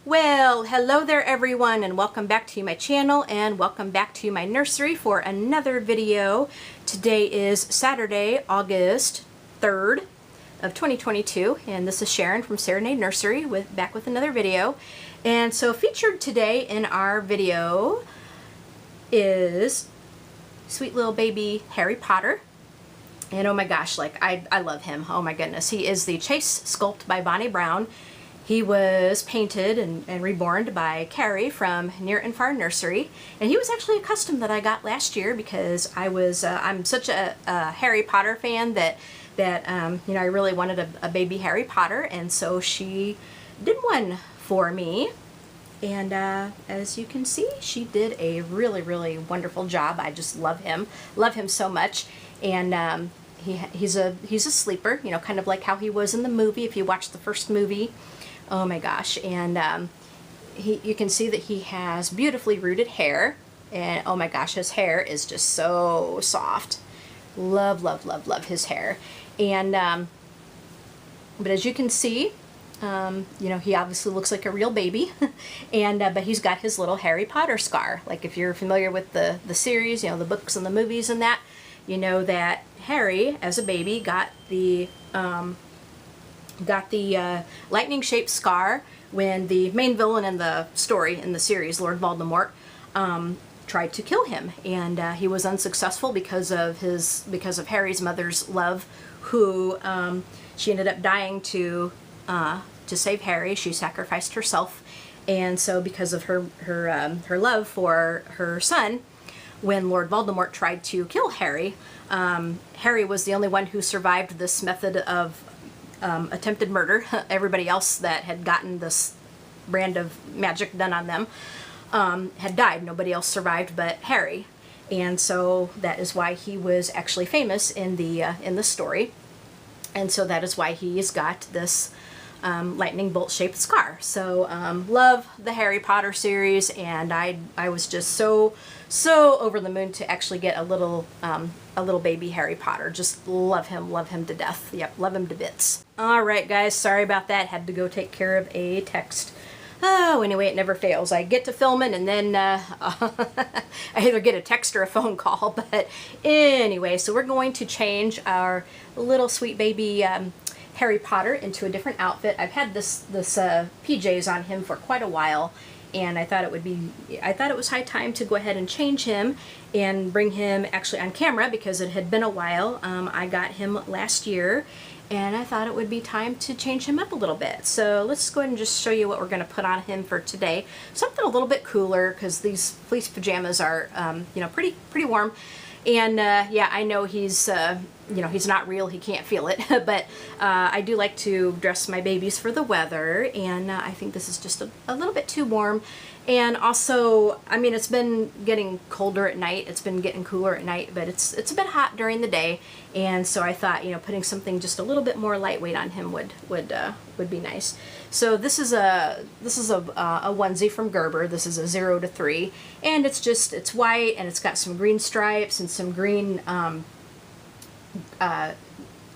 Well, hello there everyone, and welcome back to my channel and welcome back to my nursery for another video. Today is Saturday, August 3rd of 2022, and this is Sharon from Serenade Nursery back with another video. And so featured today in our video is sweet little baby Harry Potter. And oh my gosh, like I love him. Oh my goodness. He is the Chase sculpt by Bonnie Brown. He was painted and reborn by Carrie from Near and Far Nursery, and he was actually a custom that I got last year because I'm such a Harry Potter fan that you know, I really wanted a baby Harry Potter, and so she did one for me. And as you can see, she did a really wonderful job. I just love him so much. And he's a sleeper, you know, kind of like how he was in the movie. If you watched the first movie. Oh my gosh, and you can see that he has beautifully rooted hair, and oh my gosh, his hair is just so soft. Love his hair. And but as you can see, you know, he obviously looks like a real baby, and but he's got his little Harry Potter scar. Like if you're familiar with the series, you know, the books and the movies and that, you know that Harry, as a baby, got the lightning-shaped scar when the main villain in the story, in the series, Lord Voldemort, tried to kill him, and he was unsuccessful because of Harry's mother's love, who she ended up dying to save Harry. She sacrificed herself, and so because of her love for her son, when Lord Voldemort tried to kill Harry, Harry was the only one who survived this method of attempted murder. Everybody else that had gotten this brand of magic done on them had died. Nobody else survived but Harry, and so that is why he was actually famous in the story, and so that is why he's got this lightning bolt shaped scar. So love the Harry Potter series, and I was just so over the moon to actually get a little baby Harry Potter. Just love him to death. Yep, love him to bits. All right, guys, sorry about that. Had to go take care of a text. Oh, anyway, it never fails. I get to filming and then I either get a text or a phone call. But anyway, so we're going to change our little sweet baby Harry Potter into a different outfit. I've had this PJs on him for quite a while, and I thought it was high time to go ahead and change him and bring him actually on camera because it had been a while. I got him last year, and I thought it would be time to change him up a little bit. So let's go ahead and just show you what we're going to put on him for today. Something a little bit cooler because these fleece pajamas are you know, pretty warm. And yeah, I know he's you know, he's not real, he can't feel it, but I do like to dress my babies for the weather, and I think this is just a little bit too warm. And also, I mean, it's been getting colder at night, it's been getting cooler at night, but it's a bit hot during the day, and so I thought, you know, putting something just a little bit more lightweight on him would be nice. So this is a onesie from Gerber. This is a 0 to 3, and it's white, and it's got some green stripes and some green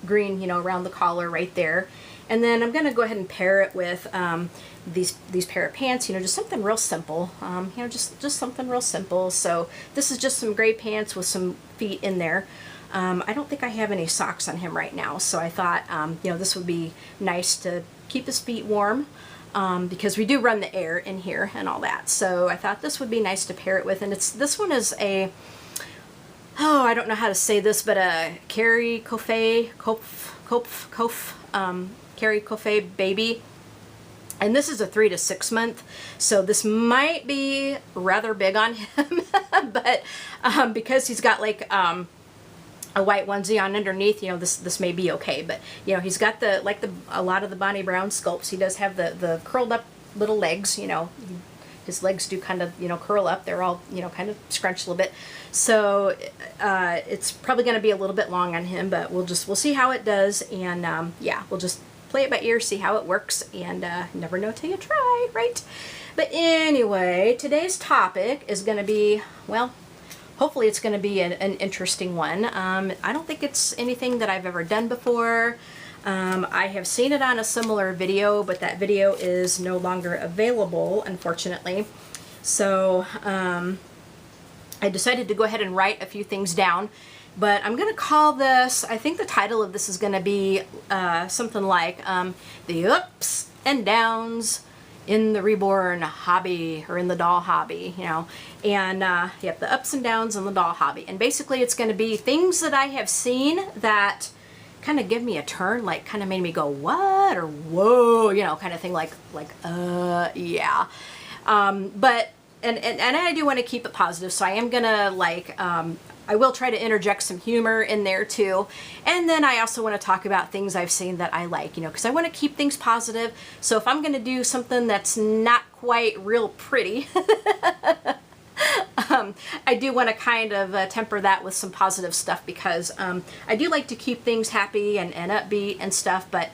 green, you know, around the collar right there. And then I'm going to go ahead and pair it with these pair of pants, you know, just something real simple, you know, just something real simple. So this is just some gray pants with some feet in there. I don't think I have any socks on him right now, so I thought, you know, this would be nice to keep his feet warm, because we do run the air in here and all that. So I thought this would be nice to pair it with, and this one is a, oh, I don't know how to say this, but a Carrie Coffey baby. And this is a 3 to 6 month, so this might be rather big on him, but because he's got like a white onesie on underneath, you know, this may be okay. But you know, he's got a lot of the Bonnie Brown sculpts. He does have the curled up little legs, you know. His legs do kind of, you know, curl up. They're all, you know, kind of scrunched a little bit. So it's probably going to be a little bit long on him, but we'll see how it does. And yeah, we'll just play it by ear, see how it works, and never know till you try, right? But anyway, today's topic is going to be, well, hopefully it's going to be an interesting one. I don't think it's anything that I've ever done before. I have seen it on a similar video, but that video is no longer available, unfortunately. So I decided to go ahead and write a few things down. But I'm going to call this, I think the title of this is going to be something like The Ups and Downs in the Reborn Hobby, or in the doll hobby, you know. And, yep, the ups and downs in the doll hobby. And basically it's going to be things that I have seen that kind of give me a turn, like kind of made me go, what? Or whoa, you know, kind of thing, like yeah. But, and I do want to keep it positive, so I am going to, like, I will try to interject some humor in there too. And then I also want to talk about things I've seen that I like, you know, because I want to keep things positive. So if I'm going to do something that's not quite real pretty, I do want to kind of temper that with some positive stuff, because I do like to keep things happy and upbeat and stuff. But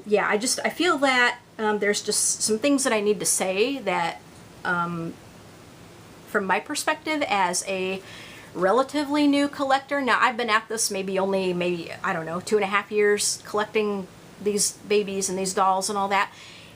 yeah, I feel that there's just some things that I need to say that from my perspective as a relatively new collector. Now, I've been at this maybe, I don't know, 2.5 years collecting these babies and these dolls and all that.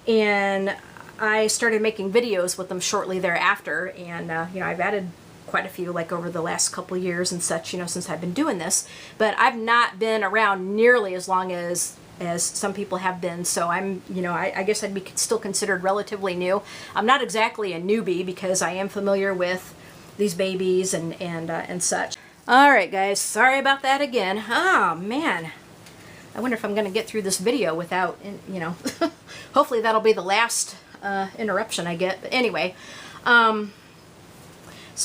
And I started making videos with them shortly thereafter. And, you know, I've added quite a few, like, over the last couple of years and such, you know, since I've been doing this. But I've not been around nearly as long as some people have been. So I'm, you know, I guess I'd be still considered relatively new. I'm not exactly a newbie, because I am familiar with these babies and such. All right, guys, sorry about that again. Oh man, I wonder if I'm gonna get through this video without, you know, hopefully that'll be the last interruption I get. But anyway, so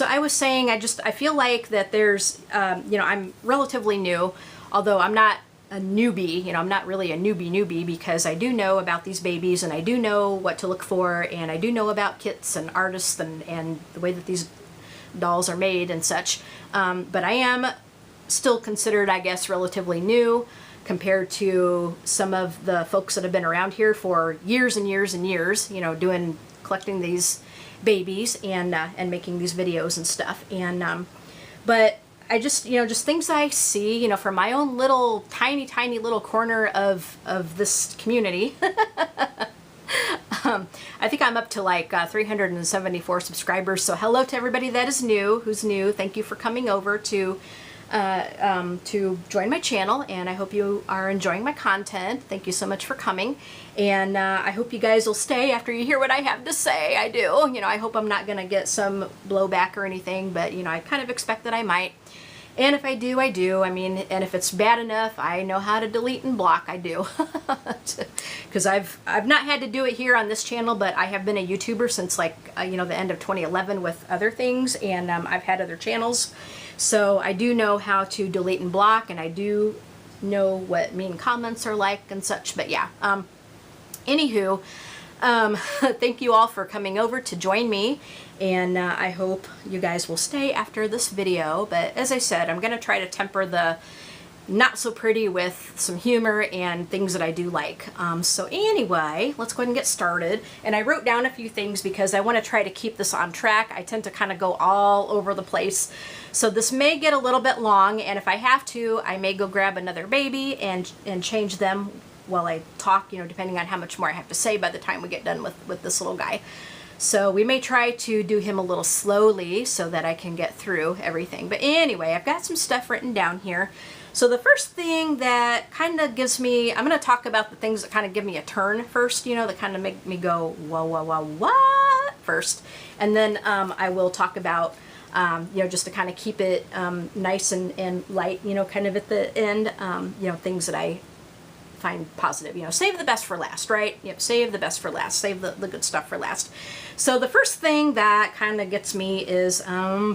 I was saying, I feel like that there's, you know, I'm relatively new, although I'm not a newbie, you know, I'm not really a newbie, because I do know about these babies, and I do know what to look for, and I do know about kits and artists and the way that these dolls are made and such, but I am still considered, I guess, relatively new compared to some of the folks that have been around here for years and years and years, you know, collecting these babies and making these videos and stuff. And but I just, you know, just things I see, you know, from my own little tiny little corner of this community. I think I'm up to like 374 subscribers. So hello to everybody that is new, who's new. Thank you for coming over to join my channel, and I hope you are enjoying my content. Thank you so much for coming, and I hope you guys will stay after you hear what I have to say. I do. You know, I hope I'm not going to get some blowback or anything, but you know, I kind of expect that I might. And if I do, I do. I mean, and if it's bad enough, I know how to delete and block. I do. Because I've not had to do it here on this channel, but I have been a YouTuber since like, you know, the end of 2011 with other things, and I've had other channels. So I do know how to delete and block, and I do know what mean comments are like and such. But yeah, anywho, thank you all for coming over to join me, and I hope you guys will stay after this video. But as I said, I'm going to try to temper the not so pretty with some humor and things that I do like. So anyway, let's go ahead and get started. And I wrote down a few things because I want to try to keep this on track. I tend to kind of go all over the place. So this may get a little bit long, and if I have to, I may go grab another baby and change them while I talk, you know, depending on how much more I have to say by the time we get done with this little guy. So we may try to do him a little slowly so that I can get through everything. But anyway, I've got some stuff written down here. So the first thing that kind of gives me, I'm going to talk about the things that kind of give me a turn first, you know, that kind of make me go, whoa, whoa, whoa, what? First. And then I will talk about, you know, just to kind of keep it nice and light, you know, kind of at the end, you know, things that I find positive. You know, save the best for last, right? Yep, save the best for last. Save the good stuff for last. So the first thing that kind of gets me is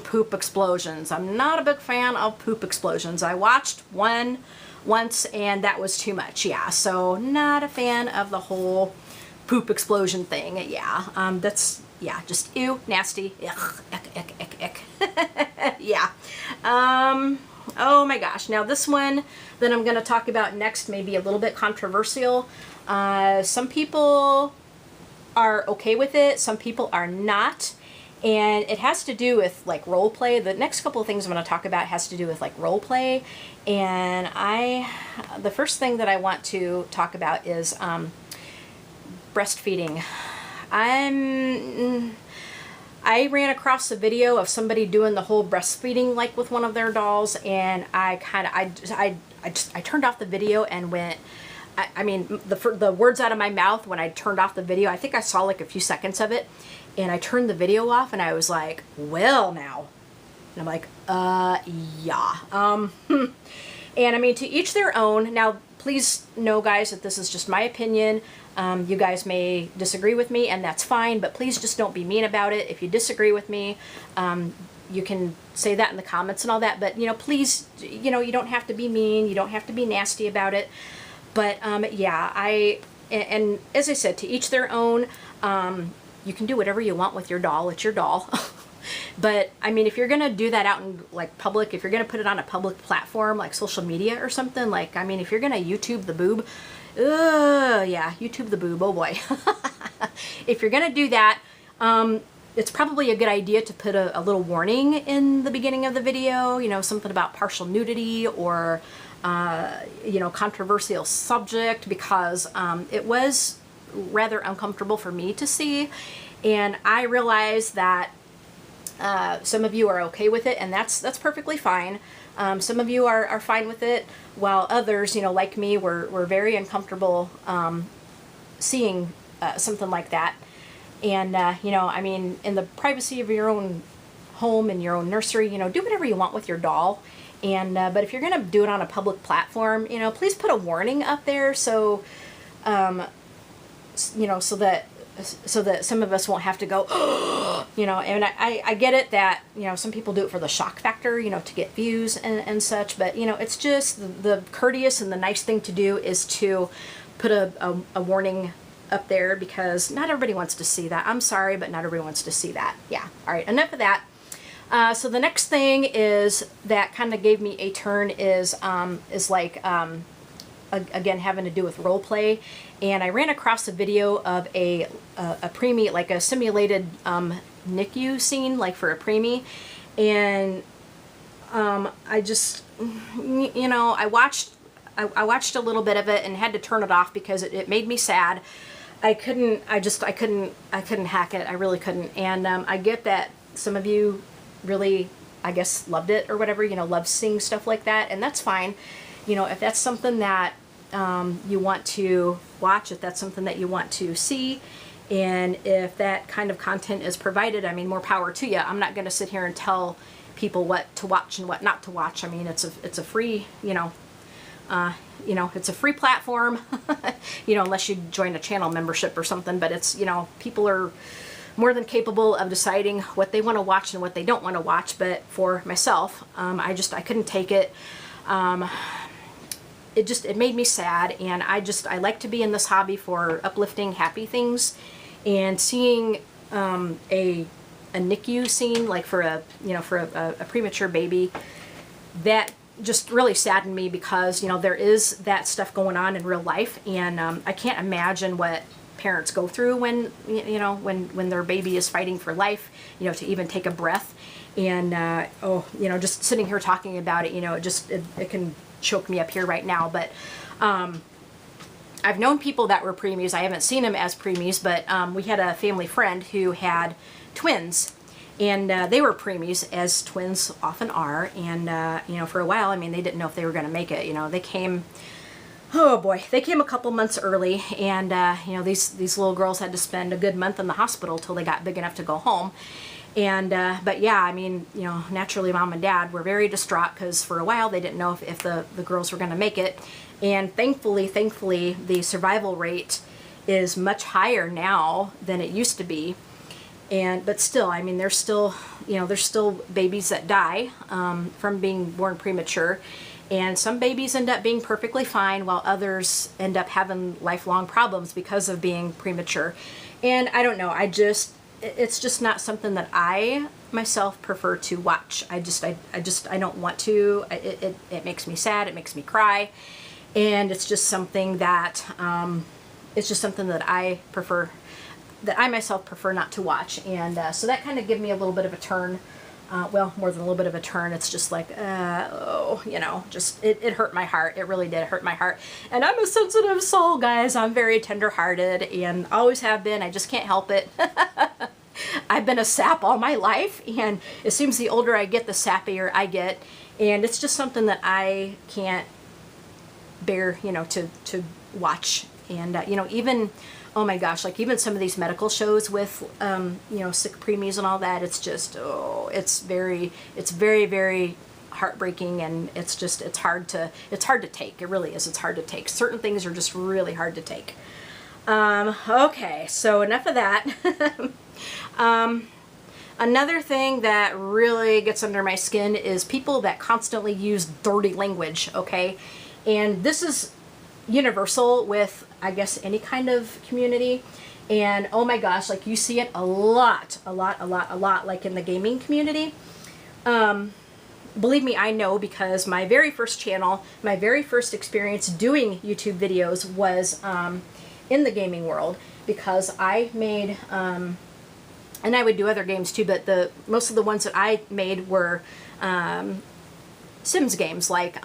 poop explosions. I'm not a big fan of poop explosions. I watched one once and that was too much. Yeah, so not a fan of the whole poop explosion thing. Yeah, that's, yeah, just ew, nasty. Ugh, ick, ick, ick, ick. Yeah. Oh my gosh. Now this one that I'm going to talk about next may be a little bit controversial. Some people are okay with it, some people are not, and it has to do with like role play. The next couple of things I'm going to talk about has to do with like role play, and the first thing that I want to talk about is breastfeeding. I ran across a video of somebody doing the whole breastfeeding like with one of their dolls, and I turned off the video and went. I mean, the words out of my mouth when I turned off the video, I think I saw like a few seconds of it, and I turned the video off, and I was like, well, now. And I'm like, yeah. And I mean, to each their own. Now, please know, guys, that this is just my opinion. You guys may disagree with me, and that's fine, but please just don't be mean about it. If you disagree with me, you can say that in the comments and all that, but, you know, please, you know, you don't have to be mean. You don't have to be nasty about it. But, yeah, and as I said, to each their own. You can do whatever you want with your doll. It's your doll. But, I mean, if you're going to do that out in, like, public, if you're going to put it on a public platform, like social media or something, like, I mean, if you're going to YouTube the boob, yeah, YouTube the boob, oh boy. If you're going to do that, it's probably a good idea to put a little warning in the beginning of the video, you know, something about partial nudity or, you know, controversial subject, because it was rather uncomfortable for me to see, and I realize that some of you are okay with it, and that's perfectly fine. Some of you are fine with it, while others, you know, like me, were very uncomfortable seeing something like that. And you know, I mean, in the privacy of your own home and your own nursery, you know, do whatever you want with your doll. And but if you're gonna do it on a public platform, you know, please put a warning up there, so you know, so that some of us won't have to go, you know. And I get it that, you know, some people do it for the shock factor, you know, to get views and such, but, you know, it's just the courteous and the nice thing to do is to put a warning up there, because not everybody wants to see that. I'm sorry, but not everybody wants to see that. Yeah. All right, enough of that. So the next thing is that kind of gave me a turn is like, again, having to do with role play. And I ran across a video of a preemie, like a simulated NICU scene, like for a preemie. And I just, you know, I watched a little bit of it and had to turn it off because it made me sad. I couldn't hack it. I really couldn't. And I get that some of you really, I guess, loved it or whatever, you know, love seeing stuff like that, and that's fine. You know, if that's something that you want to watch, if that's something that you want to see, and if that kind of content is provided, I mean, more power to you. I'm not going to sit here and tell people what to watch and what not to watch. I mean, it's a free, you know, it's a free platform, you know, unless you join a channel membership or something, but it's, you know, people are more than capable of deciding what they want to watch and what they don't want to watch. But for myself, I couldn't take it. It made me sad, and I like to be in this hobby for uplifting, happy things, and seeing a NICU scene, like for a premature baby, that just really saddened me, because, you know, there is that stuff going on in real life, and I can't imagine what parents go through when, you know, when their baby is fighting for life, you know, to even take a breath. And you know, just sitting here talking about it, you know, it can choke me up here right now. But I've known people that were preemies. I haven't seen them as preemies, but we had a family friend who had twins, and they were preemies, as twins often are. And you know, for a while, I mean, they didn't know if they were going to make it. You know, they came, oh boy, they came a couple months early, and you know, these little girls had to spend a good month in the hospital till they got big enough to go home. And but yeah, I mean, you know, naturally mom and dad were very distraught, because for a while they didn't know if the girls were going to make it. And thankfully the survival rate is much higher now than it used to be. And but still, I mean, there's still babies that die from being born premature. And some babies end up being perfectly fine, while others end up having lifelong problems because of being premature. And I don't know, it's just not something that I myself prefer to watch. I don't want to. It makes me sad, it makes me cry, and it's just something that I prefer. that I myself prefer not to watch. And so that kind of gave me a little bit of a turn. Well, more than a little bit of a turn. It's just like, oh, you know, just, it hurt my heart. It really did hurt my heart. And I'm a sensitive soul, guys. I'm very tender-hearted and always have been. I just can't help it. I've been a sap all my life, and it seems the older I get, the sappier I get. And it's just something that I can't bear, you know, to watch. And, you know, even, oh my gosh, like even some of these medical shows with, you know, sick preemies and all that, it's just, oh, it's very, very heartbreaking, and it's just, it's hard to take. It really is. It's hard to take. Certain things are just really hard to take. Okay, so enough of that. Another thing that really gets under my skin is people that constantly use dirty language, okay? And this is universal with, I guess, any kind of community. And oh my gosh, like you see it a lot, like in the gaming community. Believe me, I know, because my very first channel, my very first experience doing YouTube videos was in the gaming world, because I made, and I would do other games too, but most of the ones that I made were Sims games, like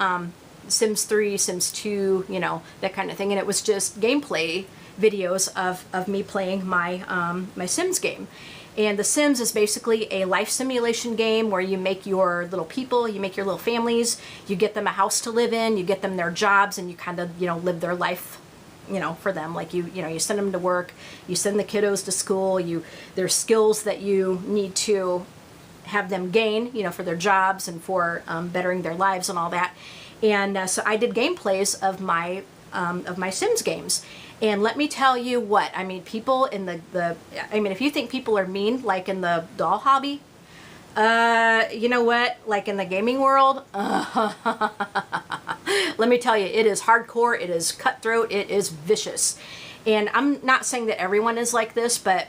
Sims 3, Sims 2, you know, that kind of thing. And it was just gameplay videos of me playing my my Sims game. And The Sims is basically a life simulation game where you make your little people, you make your little families, you get them a house to live in, you get them their jobs, and you kind of, you know, live their life, you know, for them. Like you know, you send them to work, you send the kiddos to school, there's skills that you need to have them gain, you know, for their jobs and for bettering their lives and all that. And so I did gameplays of my Sims games. And let me tell you what, I mean, people in I mean, if you think people are mean, like in the doll hobby, you know what, like in the gaming world, let me tell you, it is hardcore, it is cutthroat, it is vicious. And I'm not saying that everyone is like this, but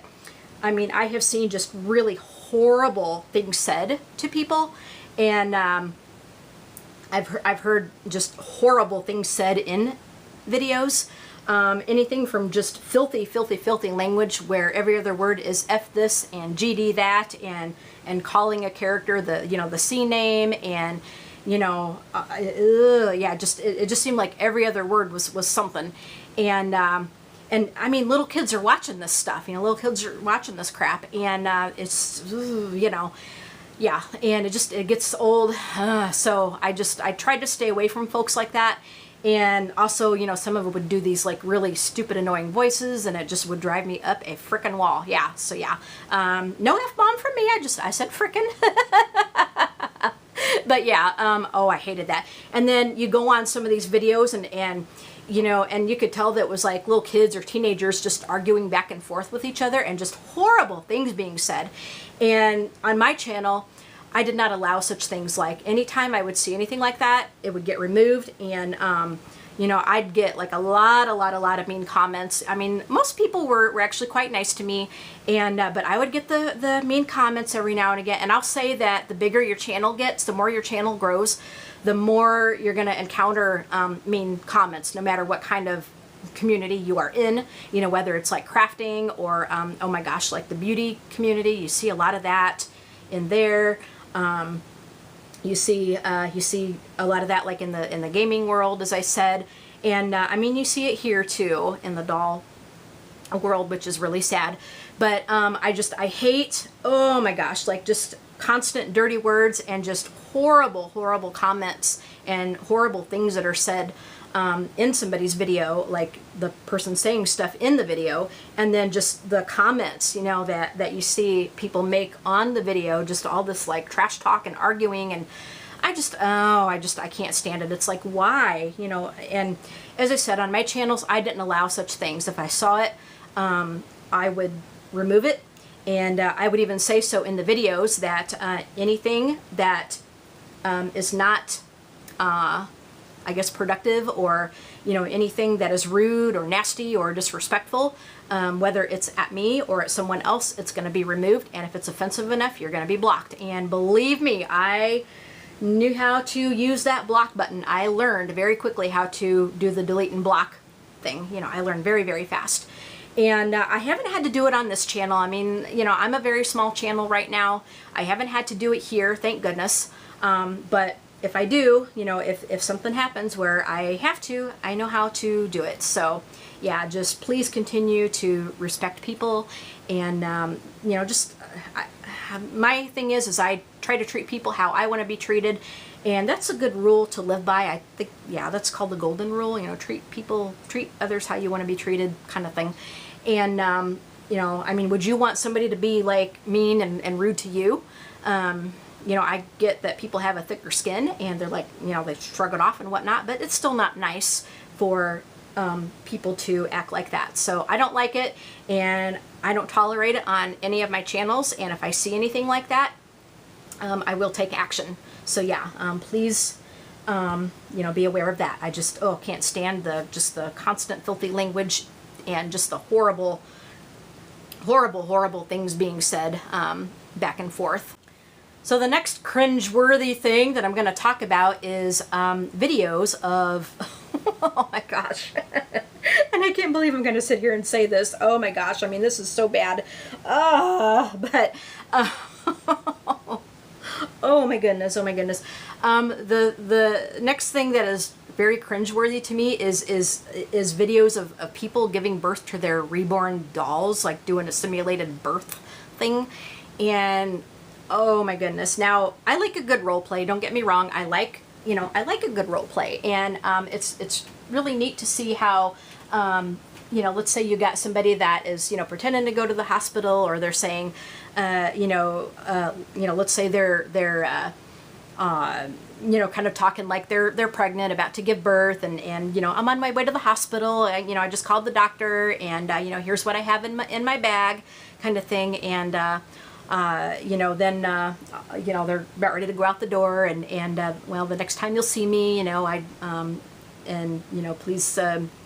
I mean, I have seen just really horrible things said to people. And I've heard just horrible things said in videos. Anything from just filthy language where every other word is F this and GD that, and calling a character the C name, and you know, yeah, it just seemed like every other word was something. And I mean, little kids are watching this stuff, you know, little kids are watching this crap, and it's, you know, yeah, and it gets old. So I tried to stay away from folks like that. And also, you know, some of it would do these like really stupid, annoying voices, and it just would drive me up a frickin' wall. Yeah, so yeah. No F-bomb from me, I said frickin'. But yeah, oh, I hated that. And then you go on some of these videos and you know, and you could tell that it was like little kids or teenagers just arguing back and forth with each other, and just horrible things being said. And on my channel, I did not allow such things. Like anytime I would see anything like that, it would get removed. And you know, I'd get like a lot of mean comments. I mean, most people were actually quite nice to me, and but I would get the mean comments every now and again. And I'll say that the bigger your channel gets, the more your channel grows, the more you're gonna encounter mean comments, no matter what kind of community you are in, you know, whether it's like crafting or oh my gosh, like the beauty community. You see a lot of that in there. You see a lot of that like in the gaming world, as I said. And I mean, you see it here too in the doll world, which is really sad. But I hate, oh my gosh, like just constant dirty words and just horrible comments and horrible things that are said in somebody's video, like the person saying stuff in the video, and then just the comments, you know, that you see people make on the video, just all this like trash talk and arguing. And I can't stand it. It's like, why, you know? And as I said, on my channels, I didn't allow such things. If I saw it, I would remove it. And I would even say so in the videos that anything that is not I guess productive, or you know, anything that is rude or nasty or disrespectful, whether it's at me or at someone else, it's going to be removed. And if it's offensive enough, you're going to be blocked. And believe me, I knew how to use that block button. I learned very quickly how to do the delete and block thing. You know, I learned very fast. And I haven't had to do it on this channel. I mean, you know, I'm a very small channel right now. I haven't had to do it here, thank goodness. But if I do, you know, if something happens where I have to, I know how to do it. So yeah, just please continue to respect people. And, you know, just my thing is I try to treat people how I want to be treated. And that's a good rule to live by. I think, yeah, that's called the golden rule, you know, treat others how you want to be treated, kind of thing. And, you know, I mean, would you want somebody to be like mean and rude to you? You know, I get that people have a thicker skin and they're like, you know, they shrug it off and whatnot, but it's still not nice for people to act like that. So I don't like it, and I don't tolerate it on any of my channels. And if I see anything like that, I will take action. So yeah, please, you know, be aware of that. I just, can't stand just the constant filthy language and just the horrible, horrible things being said back and forth. So the next cringe-worthy thing that I'm going to talk about is videos of, oh my gosh, and I can't believe I'm going to sit here and say this. Oh my gosh, I mean, this is so bad. But oh my goodness, oh my goodness. The next thing that is very cringeworthy to me is videos of people giving birth to their reborn dolls, like doing a simulated birth thing. And oh my goodness. Now, I like a good role play, don't get me wrong. I like a good role play, and it's really neat to see how you know, let's say you got somebody that is, you know, pretending to go to the hospital, or they're saying, you know, let's say they're you know, kind of talking like they're pregnant, about to give birth, and you know, I'm on my way to the hospital, and, you know, I just called the doctor, and you know, here's what I have in my bag, kind of thing. And you know, then you know, they're about ready to go out the door, and well, the next time you'll see me, you know, and you know, please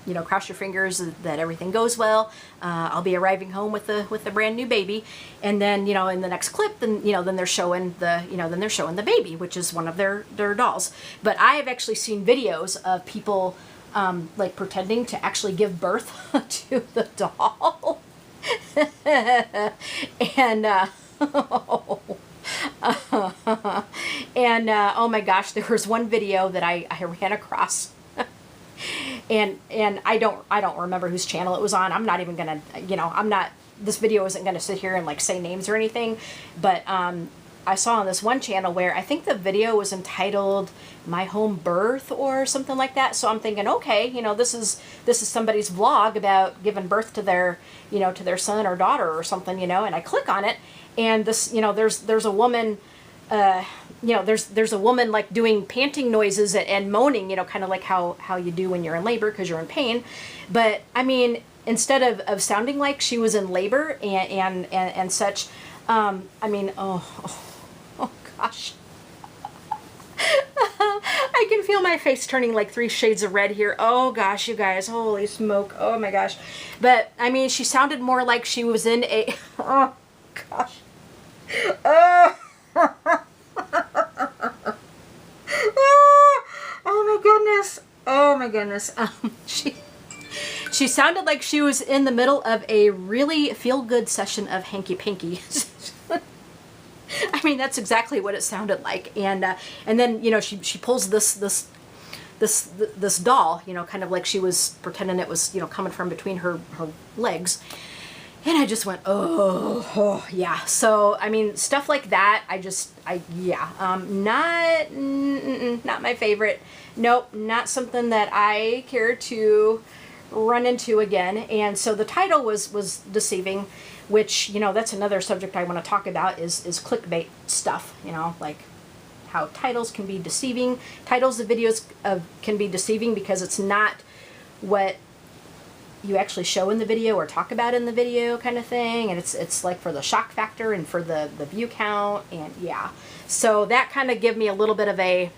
you know, cross your fingers that everything goes well. I'll be arriving home with the brand new baby. And then, you know, in the next clip, then, you know, then they're showing the baby, which is one of their dolls. But I have actually seen videos of people like pretending to actually give birth to the doll. And and oh my gosh, there was one video that I ran across. And I don't remember whose channel it was on. I'm not even gonna, you know, this video isn't gonna sit here and like say names or anything, but I saw on this one channel where I think the video was entitled "My Home Birth" or something like that. So I'm thinking, okay, you know, this is somebody's vlog about giving birth to their, you know, to their son or daughter or something, you know. And I click on it, and this, you know, there's a woman. You know, there's a woman like doing panting noises and moaning, you know, kind of like how you do when you're in labor because you're in pain. But I mean, instead of sounding like she was in labor and such, I mean, oh gosh. I can feel my face turning like 3 shades of red here. Oh gosh, you guys, holy smoke. Oh my gosh. But I mean, she sounded more like she was in a, oh gosh. Oh my goodness. Oh my goodness. She sounded like she was in the middle of a really feel-good session of hanky-panky. I mean, that's exactly what it sounded like. And then, you know, she pulls this doll, you know, kind of like she was pretending it was, you know, coming from between her legs. And I just went, oh yeah. So, I mean, stuff like that, yeah, not my favorite. Nope, not something that I care to run into again. And so the title was deceiving, which, you know, that's another subject I want to talk about is clickbait stuff, you know, like how titles can be deceiving. Titles of videos can be deceiving because it's not what you actually show in the video or talk about in the video, kind of thing. And it's like for the shock factor and for the view count, and yeah. So that kind of gave me a little bit of a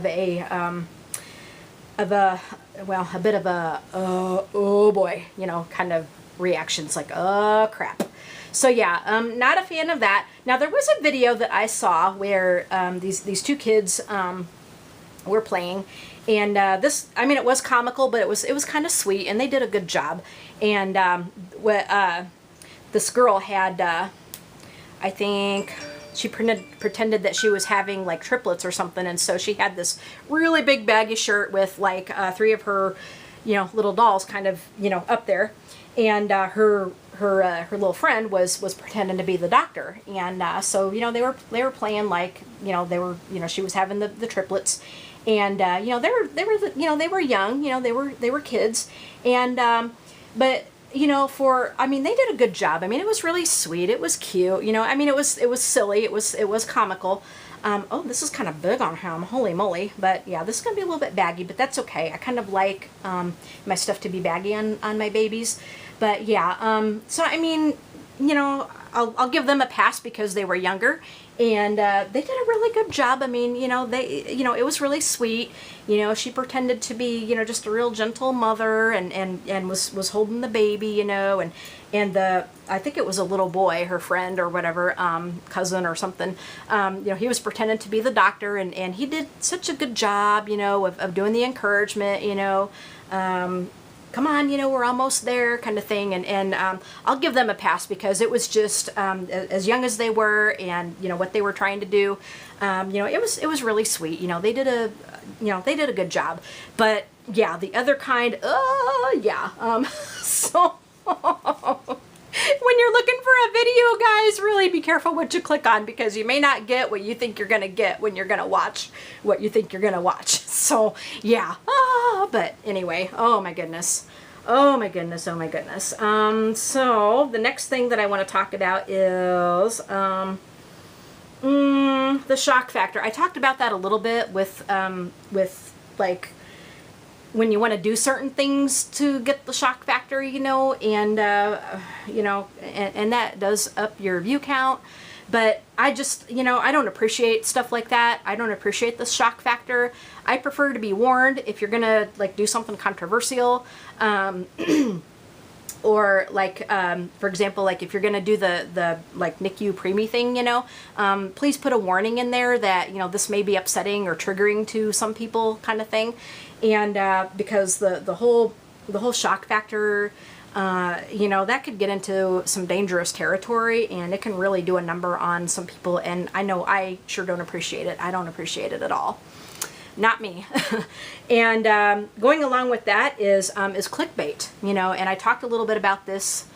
bit of a oh boy, you know, kind of reactions, like, oh crap. So yeah, not a fan of that. Now there was a video that I saw where these 2 kids were playing, and this, I mean, it was comical, but it was kind of sweet, and they did a good job. And this girl had, I think she pretended that she was having like triplets or something, and so she had this really big baggy shirt with like 3 of her, you know, little dolls kind of, you know, up there, and her little friend was pretending to be the doctor, and so, you know, they were playing like, you know, she was having the triplets, and you know, they were young, you know, they were kids, and but you know, I mean, they did a good job. I mean, it was really sweet. It was cute. You know, I mean, it was silly. It was comical. Oh, this is kind of big on him. Holy moly. But yeah, this is going to be a little bit baggy, but that's okay. I kind of like my stuff to be baggy on my babies. But yeah, so I mean, you know, I'll give them a pass because they were younger, and they did a really good job. I mean, you know, it was really sweet. You know, she pretended to be, you know, just a real gentle mother, and was holding the baby, you know, and I think it was a little boy, her friend or whatever, cousin or something, you know, he was pretending to be the doctor, and he did such a good job, you know, of doing the encouragement, you know, come on, you know, we're almost there kind of thing. And I'll give them a pass because it was just, as young as they were, and, you know, what they were trying to do, you know, it was really sweet. You know, they did a good job. But yeah, the other kind, yeah. So when you're looking for a video, guys, really be careful what you click on, because you may not get what you think you're going to get when you're going to watch what you think you're going to watch. So yeah, but anyway, oh my goodness. Oh my goodness, oh my goodness. So the next thing that I want to talk about is the shock factor. I talked about that a little bit with like when you want to do certain things to get the shock factor, you know, and you know, and that does up your view count. But I just, you know, I don't appreciate stuff like that. I don't appreciate the shock factor. I prefer to be warned if you're gonna like do something controversial, or like, for example, like if you're gonna do the like NICU preemie thing, you know, please put a warning in there that, you know, this may be upsetting or triggering to some people, kind of thing. And because the whole shock factor, you know, that could get into some dangerous territory, and it can really do a number on some people. And I know I sure don't appreciate it. I don't appreciate it at all. Not me. And going along with that is clickbait, you know, and I talked a little bit about this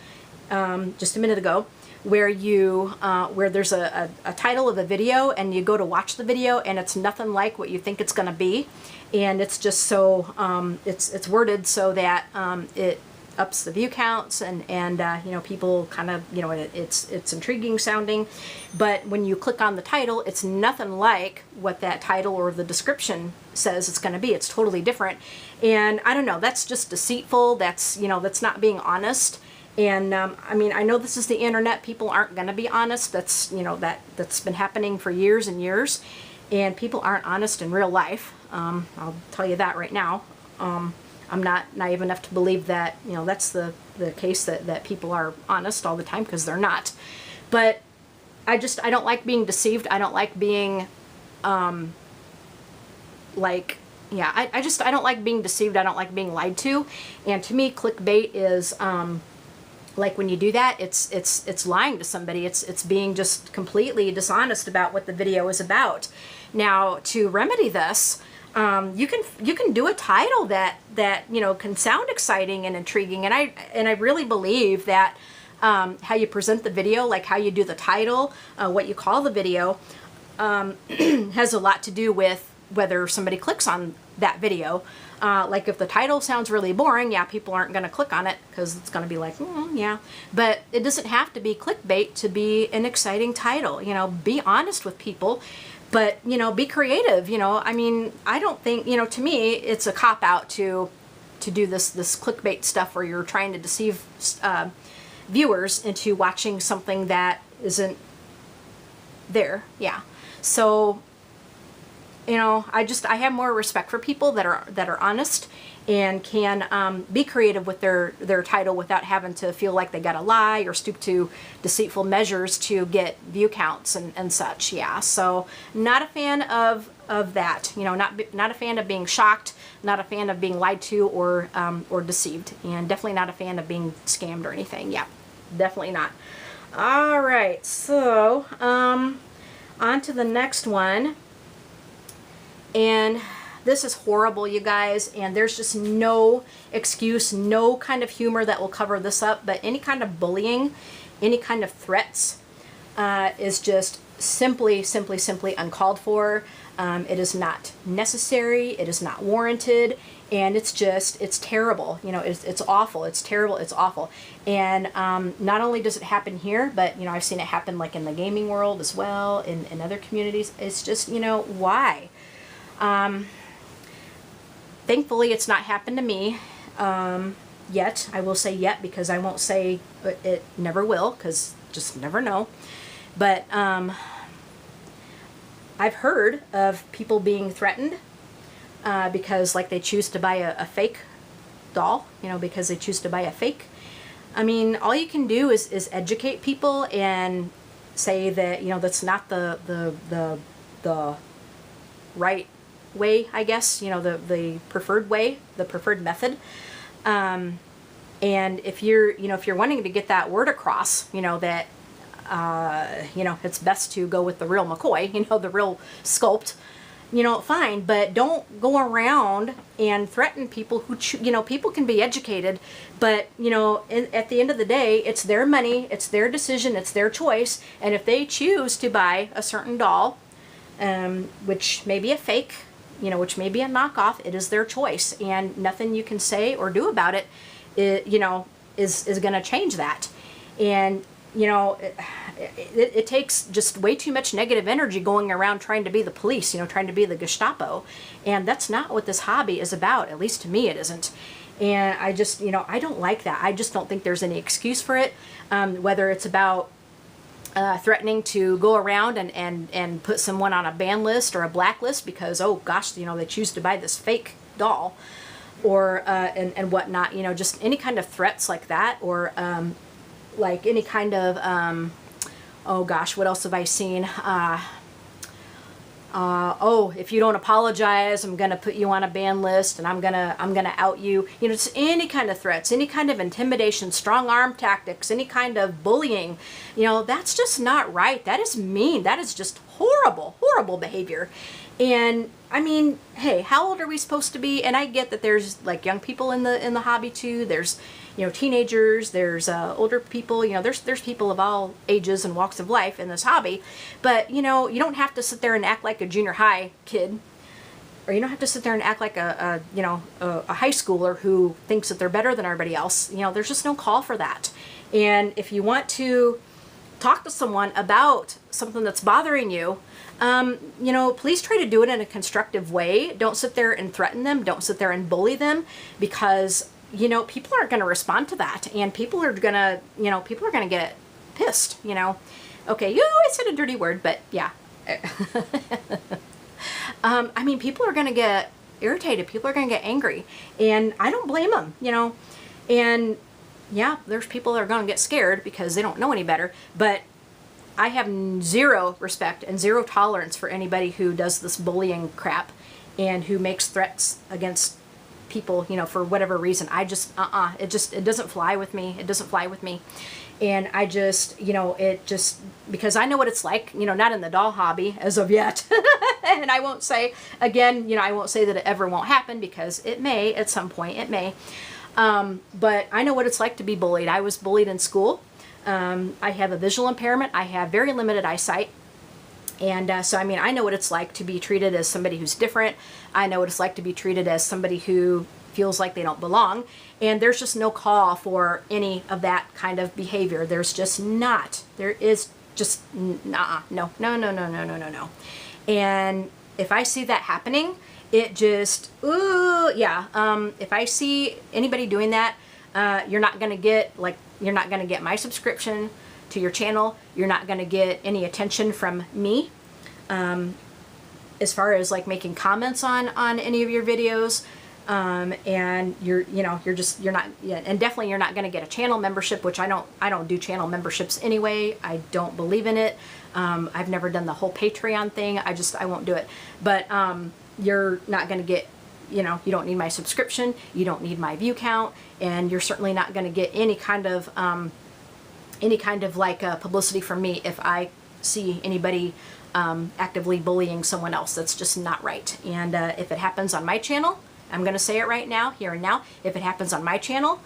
just a minute ago, where where there's a title of a video, and you go to watch the video, and it's nothing like what you think it's going to be, and it's just so it's worded so that it ups the view counts, and you know, people kind of, you know, it's intriguing sounding, but when you click on the title, it's nothing like what that title or the description says it's going to be. It's totally different, and I don't know, that's just deceitful. That's, you know, that's not being honest. And I mean, I know this is the internet. People aren't going to be honest. That's, you know, that's been happening for years and years, and people aren't honest in real life. I'll tell you that right now. I'm not naive enough to believe that, you know, that's the case, that people are honest all the time, because they're not. But I don't like being deceived. I don't like being like, yeah, I don't like being deceived. I don't like being lied to. And to me, clickbait is like when you do that, it's lying to somebody. It's being just completely dishonest about what the video is about. Now, to remedy this, you can do a title that you know, can sound exciting and intriguing, and I really believe that how you present the video, like how you do the title, what you call the video, has a lot to do with whether somebody clicks on that video. Like if the title sounds really boring, yeah, people aren't going to click on it, because it's going to be like, yeah. But it doesn't have to be clickbait to be an exciting title. You know, be honest with people. But, you know, be creative, you know. I mean, I don't think, you know, to me, it's a cop-out to do this clickbait stuff where you're trying to deceive viewers into watching something that isn't there. Yeah. So, you know, I have more respect for people that are honest and can be creative with their title without having to feel like they gotta lie or stoop to deceitful measures to get view counts and such. Yeah, so not a fan of that. You know, not a fan of being shocked, not a fan of being lied to or deceived, and definitely not a fan of being scammed or anything. Yeah, definitely not. All right, so on to the next one. And this is horrible, you guys, and there's just no excuse, no kind of humor that will cover this up, but any kind of bullying, any kind of threats is just simply uncalled for. It is not necessary, it is not warranted, and it's terrible. You know, it's awful, it's terrible, it's awful. And not only does it happen here, but, you know, I've seen it happen like in the gaming world as well, in other communities. It's just, you know, why? Thankfully, it's not happened to me yet. I will say yet because I won't say it never will, because just never know. But I've heard of people being threatened because, like, they choose to buy a fake doll, you know, because they choose to buy a fake. I mean, all you can do is educate people and say that, you know, that's not the right way, I guess, you know, the preferred way, the preferred method. And if you're wanting to get that word across, you know, that you know, it's best to go with the real McCoy, you know, the real sculpt, you know, fine, but don't go around and threaten people who, you know, people can be educated, but, you know, at the end of the day, it's their money, it's their decision, it's their choice, and if they choose to buy a certain doll, which may be a fake, you know, which may be a knockoff, it is their choice, and nothing you can say or do about it, you know, is going to change that. And, you know, it takes just way too much negative energy going around trying to be the police, you know, trying to be the Gestapo, and that's not what this hobby is about. At least to me, it isn't. And I just, you know, I don't like that. I just don't think there's any excuse for it, whether it's about threatening to go around and put someone on a ban list or a blacklist because, oh gosh, you know, they choose to buy this fake doll, or and whatnot. You know, just any kind of threats like that, or like any kind of oh gosh, what else have I seen? Oh, if you don't apologize, I'm gonna put you on a ban list, and I'm gonna out you. You know, just any kind of threats, any kind of intimidation, strong arm tactics, any kind of bullying. You know, that's just not right. That is mean. That is just horrible behavior. And I mean, hey, how old are we supposed to be? And I get that there's like young people in the hobby too. There's, you know, teenagers, there's older people, you know, there's people of all ages and walks of life in this hobby. But, you know, you don't have to sit there and act like a junior high kid, or you don't have to sit there and act like a high schooler who thinks that they're better than everybody else. You know, there's just no call for that. And if you want to talk to someone about something that's bothering you, you know, please try to do it in a constructive way. Don't sit there and threaten them. Don't sit there and bully them, because, you know, people aren't going to respond to that, and people are going to, you know, people are going to get pissed, you know. Okay, I said a dirty word, but yeah. I mean, people are going to get irritated. People are going to get angry, and I don't blame them, you know. And yeah, there's people that are going to get scared because they don't know any better, but I have zero respect and zero tolerance for anybody who does this bullying crap and who makes threats against people, you know, for whatever reason. I just, it doesn't fly with me. It doesn't fly with me. And I just, you know, because I know what it's like, you know, not in the doll hobby as of yet. And I won't say, again, you know, I won't say that it ever won't happen, because it may at some point, it may. But I know what it's like to be bullied. I was bullied in school. I have a visual impairment. I have very limited eyesight. And so, I mean, I know what it's like to be treated as somebody who's different. I know what it's like to be treated as somebody who feels like they don't belong. And there's just no call for any of that kind of behavior. There's just not. There is just, no. And if I see that happening, it just, ooh, yeah. If I see anybody doing that, you're not going to get, like, you're not going to get my subscription to your channel. You're not going to get any attention from me. as far as like making comments on any of your videos. And you're not, yeah, and definitely you're not going to get a channel membership, which I don't do channel memberships anyway. I don't believe in it. I've never done the whole Patreon thing. I won't do it. But you're not going to get, you don't need my subscription. You don't need my view count, and you're certainly not going to get any kind of like publicity from me if I see anybody actively bullying someone else. That's just not right. And if it happens on my channel, I'm going to say it right now, here and now. If it happens on my channel,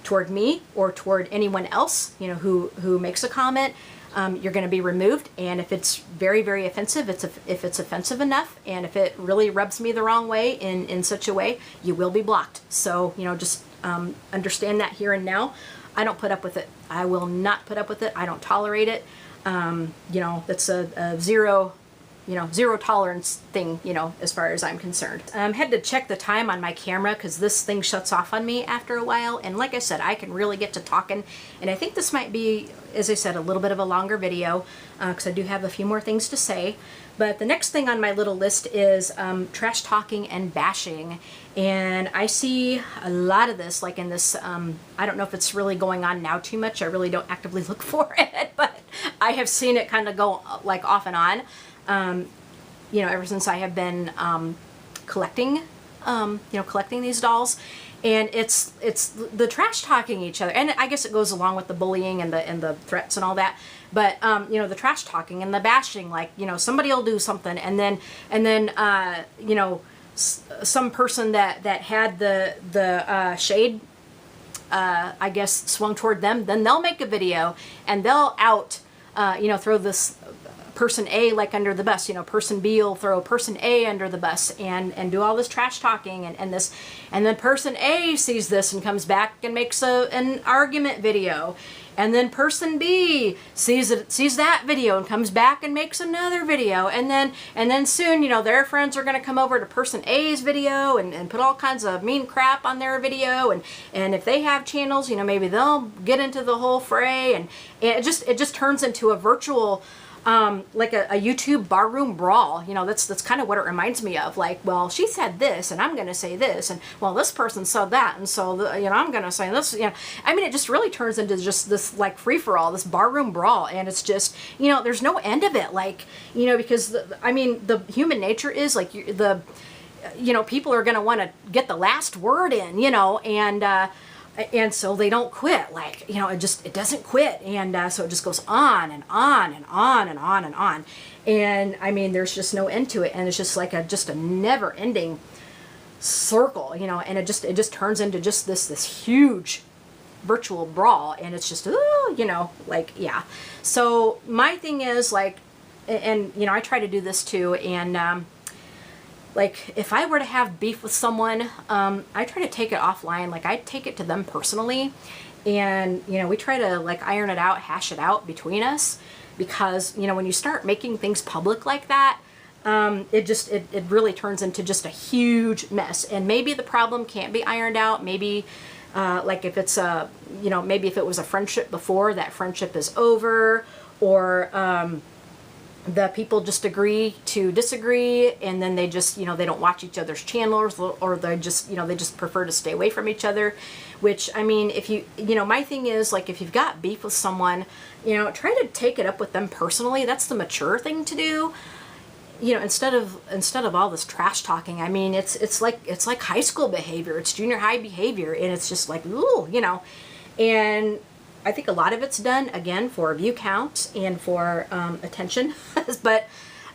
toward me or toward anyone else, who makes a comment, you're going to be removed. And if it's very, very offensive, if it's offensive enough, and if it really rubs me the wrong way in such a way, you will be blocked. So, just understand that here and now. I don't put up with it. I will not put up with it. I don't tolerate it. That's a zero tolerance thing, as far as I'm concerned. Had to check the time on my camera because this thing shuts off on me after a while. And like I said, I can really get to talking. And I think this might be, as I said, a little bit of a longer video because I do have a few more things to say. But the next thing on my little list is trash talking and bashing. And I see a lot of this, like in this, I don't know if it's really going on now too much. I really don't actively look for it, but I have seen it kind of go like off and on. Ever since I have been collecting these dolls, and it's the trash talking each other, and I guess it goes along with the bullying and the threats and all that. But the trash talking and the bashing, like somebody will do something, and then some person that had the shade, I guess, swung toward them, then they'll make a video and they'll throw this person A like under the bus, person B will throw person A under the bus and do all this trash talking and this, and then person A sees this and comes back and makes an argument video, and then person B sees that video and comes back and makes another video, and then soon their friends are going to come over to person A's video and put all kinds of mean crap on their video, and if they have channels, maybe they'll get into the whole fray, and it just turns into a virtual like a YouTube barroom brawl. That's kind of what it reminds me of. Like, well, she said this, and I'm going to say this, and well, this person said that, and so I'm going to say this. I mean, it just really turns into just this like free for all, this barroom brawl, and it's just there's no end of it. Like because the human nature is like people are going to want to get the last word in, and so they don't quit. Like, it doesn't quit. And so it just goes on and on and on and on and on. And I mean, there's just no end to it. And it's just like a never ending circle, and it just turns into just this huge virtual brawl. And it's just, yeah. So my thing is like, and I try to do this too. And, like, if I were to have beef with someone, I try to take it offline. Like, I take it to them personally, and we try to like iron it out, hash it out between us, because when you start making things public like that, it really turns into just a huge mess. And maybe the problem can't be ironed out. Maybe like if it's maybe if it was a friendship before, that friendship is over, or the people just agree to disagree, and then they just they don't watch each other's channels, or they just prefer to stay away from each other. Which, I mean, if my thing is, like, if you've got beef with someone, try to take it up with them personally. That's the mature thing to do. Instead of all this trash talking. I mean, it's like high school behavior, it's junior high behavior, and it's just like, ooh, and I think a lot of it's done, again, for view count and for attention. But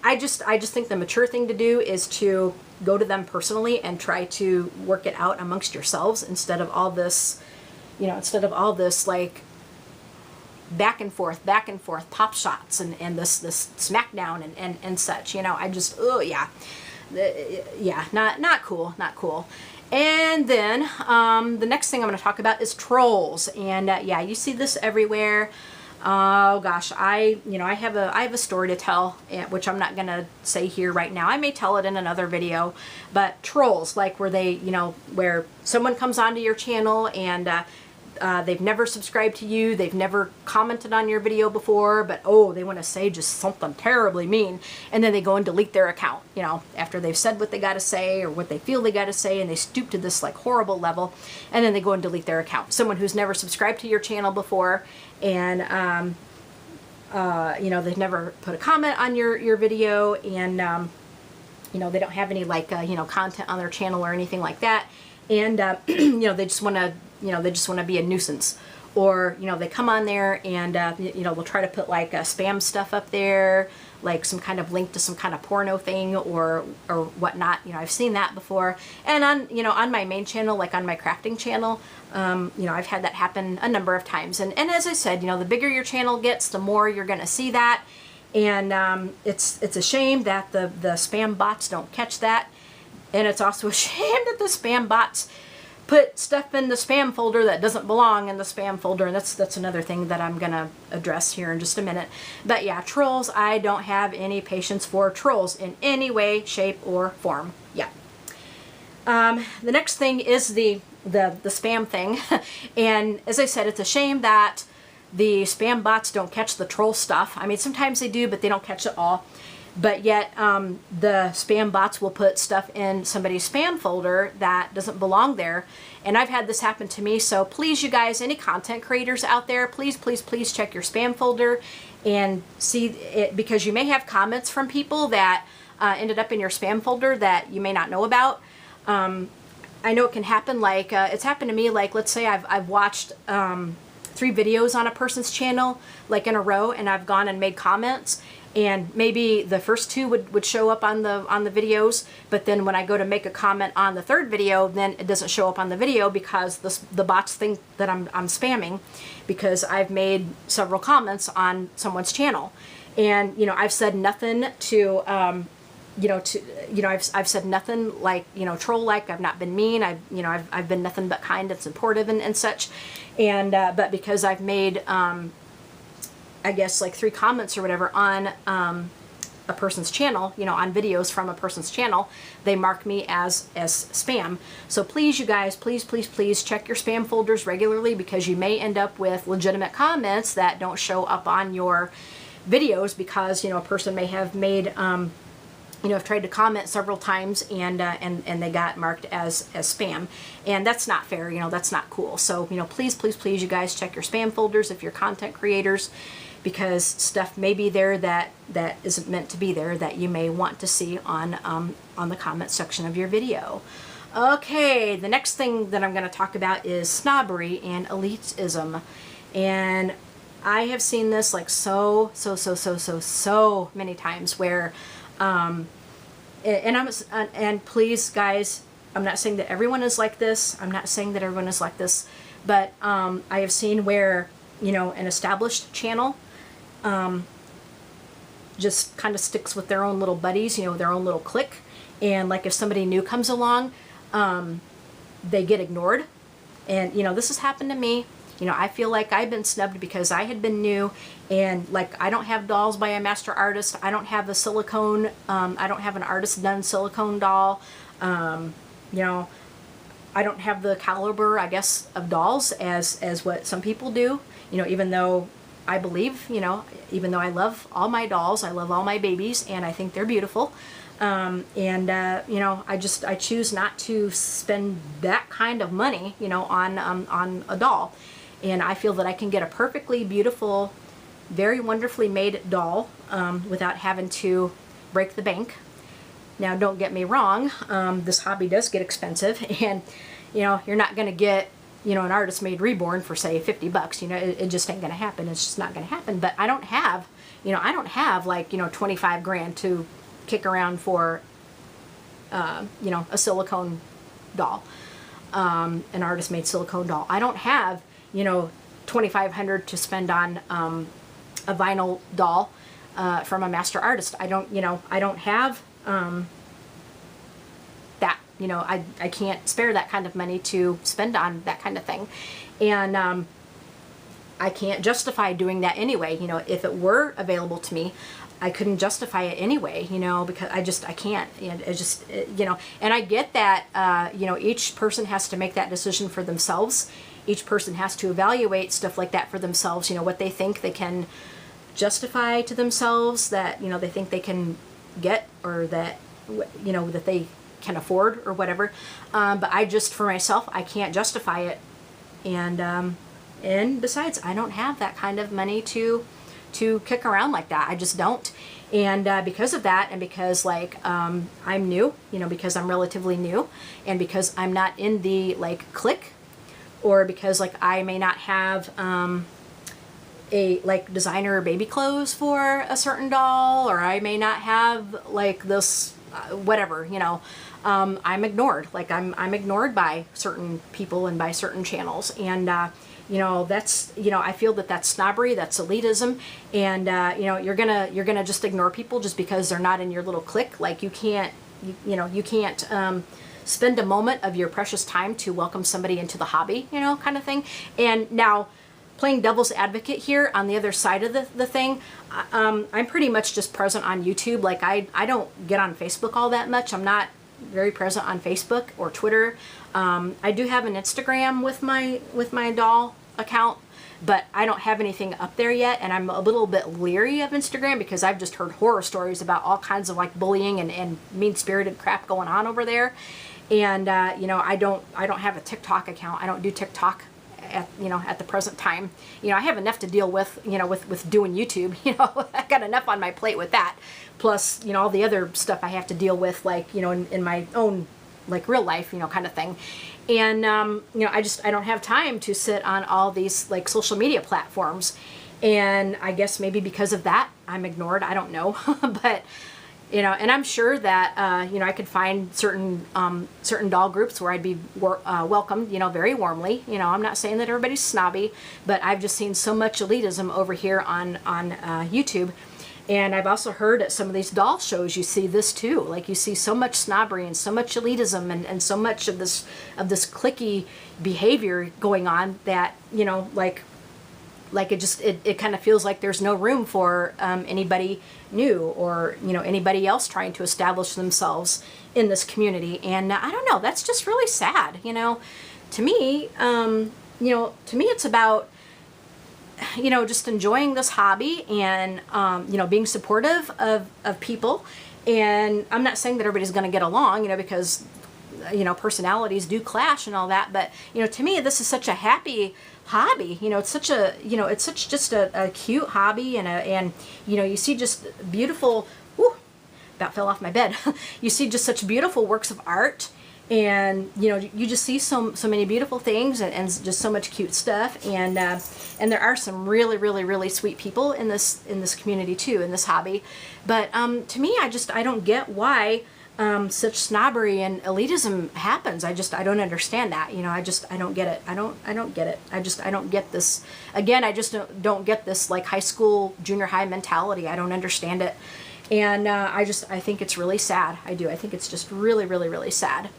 I just think the mature thing to do is to go to them personally and try to work it out amongst yourselves, instead of all this, like back and forth pop shots and this smackdown and such. I just, oh yeah, not cool. And then the next thing I'm going to talk about is trolls. And yeah, you see this everywhere. Oh gosh, I have a story to tell, which I'm not going to say here right now. I may tell it in another video. But trolls, like where where someone comes onto your channel and they've never subscribed to you, they've never commented on your video before, but oh, they want to say just something terribly mean, and then they go and delete their account, you know, after they've said what they got to say or what they feel they got to say, and they stoop to this like horrible level, and then they go and delete their account. Someone who's never subscribed to your channel before, and you know, they've never put a comment on your video, and you know, they don't have any like you know, content on their channel or anything like that, and you know, they just want to, you know, they just want to be a nuisance. Or, you know, they come on there and, you know, they'll try to put like spam stuff up there, like some kind of link to some kind of porno thing or whatnot. You know, I've seen that before. And on, you know, on my main channel, like on my crafting channel, you know, I've had that happen a number of times. And as I said, you know, the bigger your channel gets, the more you're going to see that. And it's a shame that the spam bots don't catch that. And it's also a shame that the spam bots put stuff in the spam folder that doesn't belong in the spam folder, and that's another thing that I'm gonna address here in just a minute. But yeah, trolls, I don't have any patience for trolls in any way, shape, or form. Yeah. The next thing is the spam thing, and as I said, it's a shame that the spam bots don't catch the troll stuff. I mean, sometimes they do, but they don't catch it all. But yet, the spam bots will put stuff in somebody's spam folder that doesn't belong there. And I've had this happen to me. So please, you guys, any content creators out there, please, please, please check your spam folder and see it, because you may have comments from people that ended up in your spam folder that you may not know about. I know it can happen. Like, it's happened to me. Like, let's say I've watched 3 videos on a person's channel, like in a row, and I've gone and made comments. And maybe the first 2 would show up on the videos, but then when I go to make a comment on the 3rd video, then it doesn't show up on the video because the bots think that I'm spamming, because I've made several comments on someone's channel. And you know, I've said nothing to I've said nothing like, you know, troll like. I've not been mean. I've been nothing but kind and supportive and such. And but because I've made I guess like 3 comments or whatever on a person's channel, you know, on videos from a person's channel, they mark me as spam. So please, you guys, please, please, please check your spam folders regularly, because you may end up with legitimate comments that don't show up on your videos because, you know, a person may have made, you know, I've tried to comment several times and they got marked as spam, and that's not fair. You know, that's not cool. So, you know, please, please, please, you guys check your spam folders if you're content creators, because stuff may be there that isn't meant to be there, that you may want to see on the comment section of your video. Okay, the next thing that I'm going to talk about is snobbery and elitism, and I have seen this like so many times where. And please, guys, I'm not saying that everyone is like this. I'm not saying that everyone is like this, but I have seen where, you know, an established channel just kind of sticks with their own little buddies, you know, their own little clique, and like if somebody new comes along, they get ignored. And you know, this has happened to me. You know, I feel like I've been snubbed because I had been new, and like I don't have dolls by a master artist. I don't have the silicone, I don't have an artist done silicone doll. You know, I don't have the caliber, I guess, of dolls as what some people do. You know, even though I believe, you know, even though I love all my dolls, I love all my babies, and I think they're beautiful. You know, I choose not to spend that kind of money, you know, on a doll. And I feel that I can get a perfectly beautiful, very wonderfully made doll without having to break the bank. Now, don't get me wrong, this hobby does get expensive, and you know, you're not going to get, you know, an artist made Reborn for say $50. You know, it just ain't going to happen. It's just not going to happen. But I don't have, you know, I don't have like, you know, 25 grand to kick around for, you know, a silicone doll, an artist made silicone doll. I don't have, you know, $2,500 to spend on a vinyl doll from a master artist. I don't, you know, I don't have that, you know, I can't spare that kind of money to spend on that kind of thing. And I can't justify doing that anyway. You know, if it were available to me, I couldn't justify it anyway, you know, because I can't, and it just, you know, and I get that, you know, each person has to make that decision for themselves. each person has to evaluate stuff like that for themselves, you know, what they think they can justify to themselves, that, you know, they think they can get, or that, you know, that they can afford or whatever. But I just, for myself, I can't justify it. And besides, I don't have that kind of money to kick around like that. I just don't. And because of that, and because like I'm new, you know, because I'm relatively new, and because I'm not in the like clique, or because like I may not have a like designer baby clothes for a certain doll, or I may not have like this whatever, you know, I'm ignored. Like I'm ignored by certain people and by certain channels, and you know, that's, you know, I feel that that's snobbery, that's elitism, and you know, you're gonna just ignore people just because they're not in your little clique. Like you can't spend a moment of your precious time to welcome somebody into the hobby, you know, kind of thing. And now, playing devil's advocate here on the other side of the thing, I'm pretty much just present on YouTube. Like I don't get on Facebook all that much. I'm not very present on Facebook or Twitter. I do have an Instagram with my doll account, but I don't have anything up there yet, and I'm a little bit leery of Instagram because I've just heard horror stories about all kinds of like bullying and mean-spirited crap going on over there. And you know, I don't have a TikTok account. I don't do TikTok at the present time. You know, I have enough to deal with, you know, with doing YouTube. You know, I got enough on my plate with that. Plus, you know, all the other stuff I have to deal with, like, you know, in my own, like, real life, you know, kind of thing. And, you know, I don't have time to sit on all these, like, social media platforms. And I guess maybe because of that, I'm ignored. I don't know. But, you know, and I'm sure that, you know, I could find certain doll groups where I'd be welcomed, you know, very warmly. You know, I'm not saying that everybody's snobby, but I've just seen so much elitism over here on YouTube. And I've also heard at some of these doll shows, you see this too. Like, you see so much snobbery and so much elitism and so much of this cliquey behavior going on that, you know, like it kind of feels like there's no room for anybody new, or, you know, anybody else trying to establish themselves in this community. And I don't know, that's just really sad, you know. To me, it's about, you know, just enjoying this hobby and, you know, being supportive of people. And I'm not saying that everybody's going to get along, you know, because, you know, personalities do clash and all that. But, you know, to me, this is such a happy hobby. You know, it's such just a cute hobby, and, you know, you see just beautiful, about fell off my bed. You see just such beautiful works of art. And, you know, you just see so many beautiful things and just so much cute stuff. And there are some really, really, really sweet people in this community too, in this hobby. But to me, I don't get why such snobbery and elitism happens. I don't understand that. You know, I don't get it. I don't get it. I don't get this. Again, I just don't get this like high school, junior high mentality. I don't understand it. And I think it's really sad. I do. I think it's just really, really, really sad.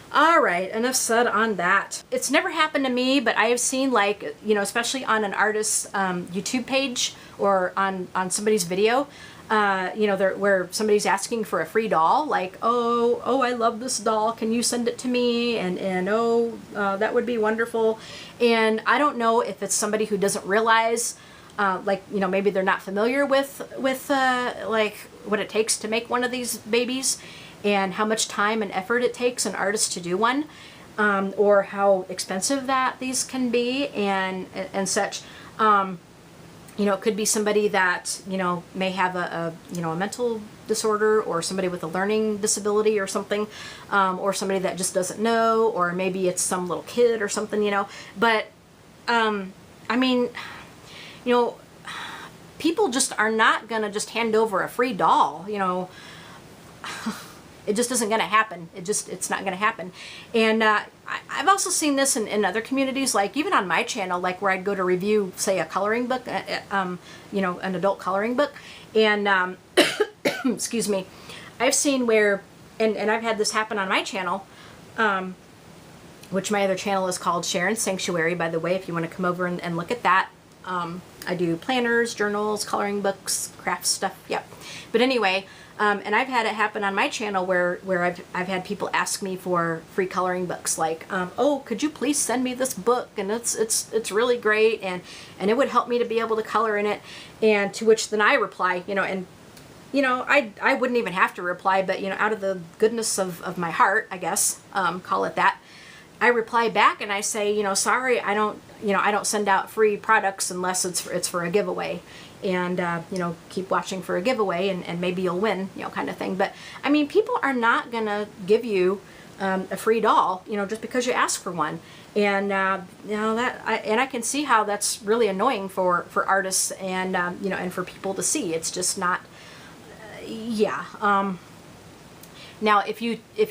All right, enough said on that. It's never happened to me, but I have seen, like, you know, especially on an artist's YouTube page or on somebody's video, you know, where somebody's asking for a free doll, like, oh, I love this doll, can you send it to me? And oh, that would be wonderful. And I don't know if it's somebody who doesn't realize, like, you know, maybe they're not familiar with like what it takes to make one of these babies, and how much time and effort it takes an artist to do one, or how expensive that these can be, and such. You know, it could be somebody that, you know, may have a mental disorder, or somebody with a learning disability or something, or somebody that just doesn't know, or maybe it's some little kid or something, you know. But I mean, you know, people just are not gonna just hand over a free doll, you know. It just isn't going to happen. It's not going to happen. And I've also seen this in other communities, like even on my channel, like where I'd go to review, say, a coloring book, you know, an adult coloring book. And, excuse me, I've seen where, and I've had this happen on my channel, which my other channel is called Sharon Sanctuary, by the way, if you want to come over and look at that. I do planners, journals, coloring books, craft stuff. Yep. But anyway, and I've had it happen on my channel where I've had people ask me for free coloring books, like, oh, could you please send me this book, and it's really great, and it would help me to be able to color in it. And to which then I reply, and I wouldn't even have to reply, but out of the goodness of my heart, I guess, call it that, I reply back and I say, sorry, I don't send out free products unless it's for a giveaway. And, keep watching for a giveaway, and maybe you'll win, kind of thing. But, I mean, people are not going to give you a free doll, just because you ask for one. And, I can see how that's really annoying for artists and, and for people to see. It's just not, now, if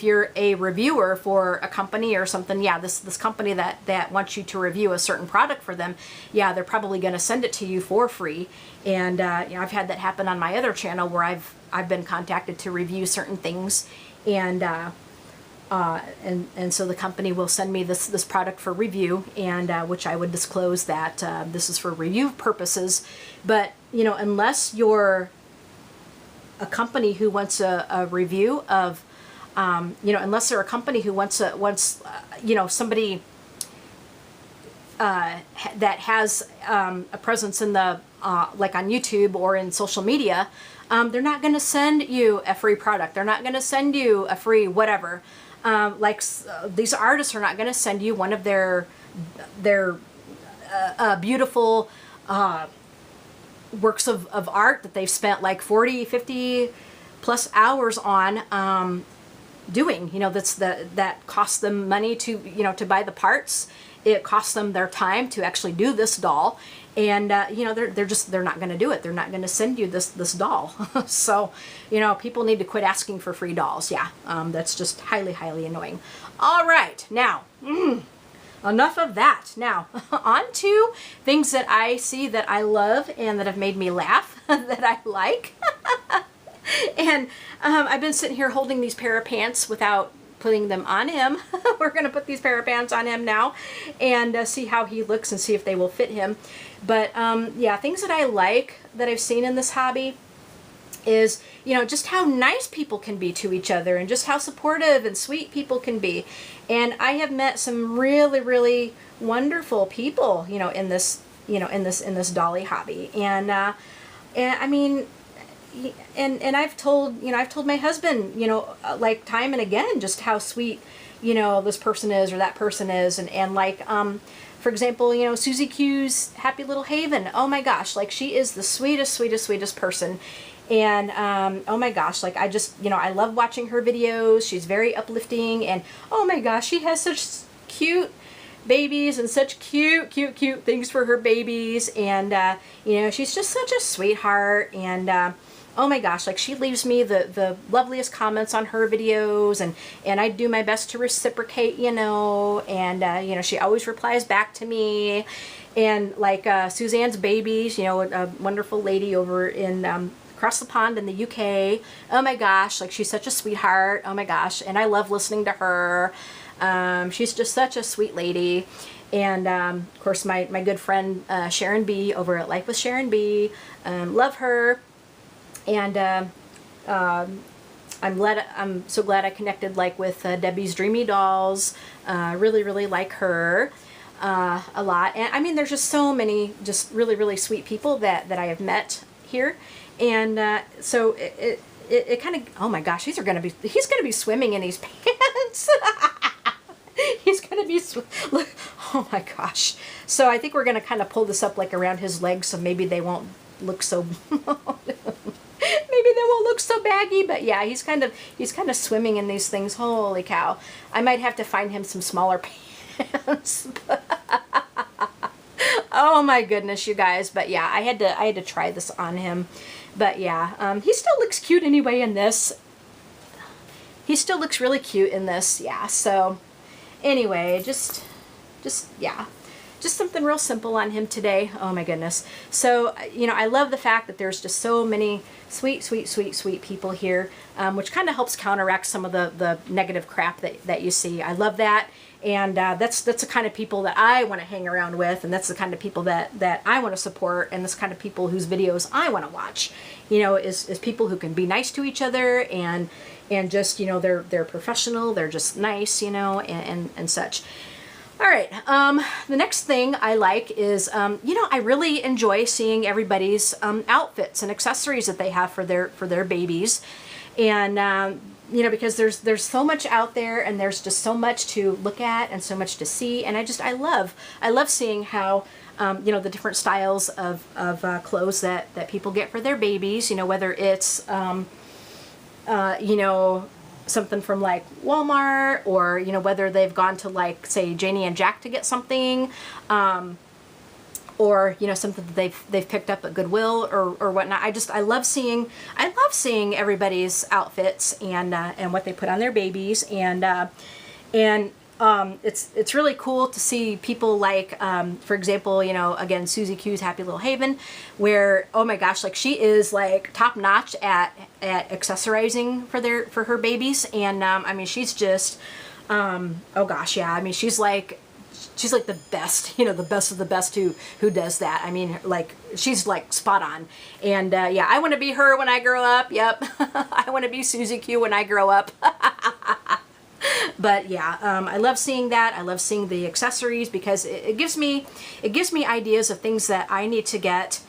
you're a reviewer for a company or something, this company that wants you to review a certain product for them, they're probably going to send it to you for free. And I've had that happen on my other channel where I've been contacted to review certain things, and so the company will send me this product for review, and which I would disclose that this is for review purposes. But unless you're a company who wants a review of, unless they're a company who wants somebody that has a presence in the, like on YouTube or in social media, they're not going to send you a free product. They're not going to send you a free whatever. These artists are not going to send you one of their beautiful, works of art that they've spent like 40, 50 plus hours on doing, that costs them money to, to buy the parts. It costs them their time to actually do this doll, and they're not going to do it. They're not going to send you this doll. So, people need to quit asking for free dolls. That's just highly, highly annoying. All right, now, enough of that. Now, on to things that I see that I love and that have made me laugh, that I like. And I've been sitting here holding these pair of pants without putting them on him. We're going to put these pair of pants on him now and see how he looks and see if they will fit him. But things that I like that I've seen in this hobby is, just how nice people can be to each other, and just how supportive and sweet people can be. And I have met some really, really wonderful people, in this, in this dolly hobby. And I mean, and I've told my husband, like time and again, just how sweet, this person is or that person is. And like, for example, Susie Q's Happy Little Haven. Oh my gosh, like she is the sweetest, sweetest, sweetest person. And, oh my gosh, like I just, I love watching her videos. She's very uplifting, and oh my gosh, she has such cute babies and such cute, cute, cute things for her babies. And, she's just such a sweetheart. And, oh my gosh, like she leaves me the loveliest comments on her videos, and I do my best to reciprocate, and, she always replies back to me. And like, Suzanne's babies, a wonderful lady over in, across the pond in the UK. Oh my gosh, like she's such a sweetheart. Oh my gosh, and I love listening to her. She's just such a sweet lady. And of course, my good friend Sharon B over at Life with Sharon B. Love her. And I'm so glad I connected like with Debbie's Dreamy Dolls. Really, really like her a lot. And I mean, there's just so many just really, really sweet people that I have met here. And so it kind of, oh my gosh, he's gonna be swimming in these pants. He's gonna be look, oh my gosh. So I think we're gonna kind of pull this up like around his legs, so maybe they won't look so maybe they won't look so baggy. But yeah, he's kind of swimming in these things. Holy cow, I might have to find him some smaller pants. Oh my goodness, you guys. But yeah, I had to try this on him. But yeah, he still looks cute anyway in this. He still looks really cute in this. Yeah. So anyway, just just something real simple on him today. Oh my goodness. So, you know, I love the fact that there's just so many sweet, sweet, sweet, sweet people here, which kind of helps counteract some of the negative crap that you see. I love that. And that's the kind of people that I want to hang around with, and that's the kind of people that I want to support, and this kind of people whose videos I want to watch. You know, is people who can be nice to each other and just, you know, they're professional, they're just nice, you know, and such. All right, the next thing I like is, you know, I really enjoy seeing everybody's outfits and accessories that they have for their babies, and you know, because there's so much out there, and there's just so much to look at and so much to see, and I love seeing how you know, the different styles of clothes that people get for their babies. You know, whether it's you know, something from like Walmart, or you know, whether they've gone to like, say, Janie and Jack to get something, or you know, something that they've picked up at Goodwill or whatnot. I love seeing everybody's outfits and what they put on their babies, and it's really cool to see people like, for example, you know, again, Susie Q's Happy Little Haven, where, oh my gosh, like she is like top notch at accessorizing for her babies, and I mean, she's just, oh gosh, yeah, I mean, she's like the best, you know, the best of the best who does that. I mean, like, she's like spot on. And yeah, I want to be her when I grow up. Yep. I want to be Susie Q when I grow up. But yeah, I love seeing that. I love seeing the accessories, because it gives me ideas of things that I need to get.